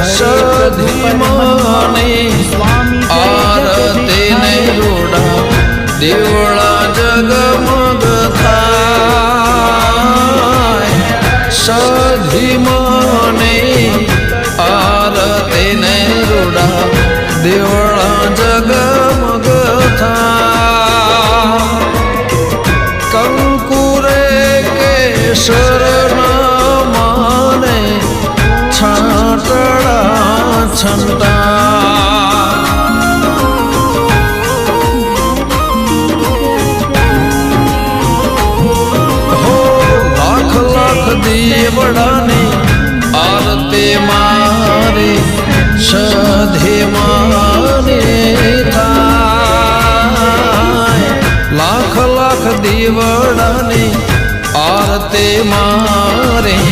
સધી માને આરતી ને રૂડા દેવળા જગમગ થાય સધી માને આરતી ને રૂડા દેવળા જગમગ થાય કંકુરે કેસર દેવડાને આરતી મારે સધે મારે થાય લાખ લાખ દેવડાને આરતી મારે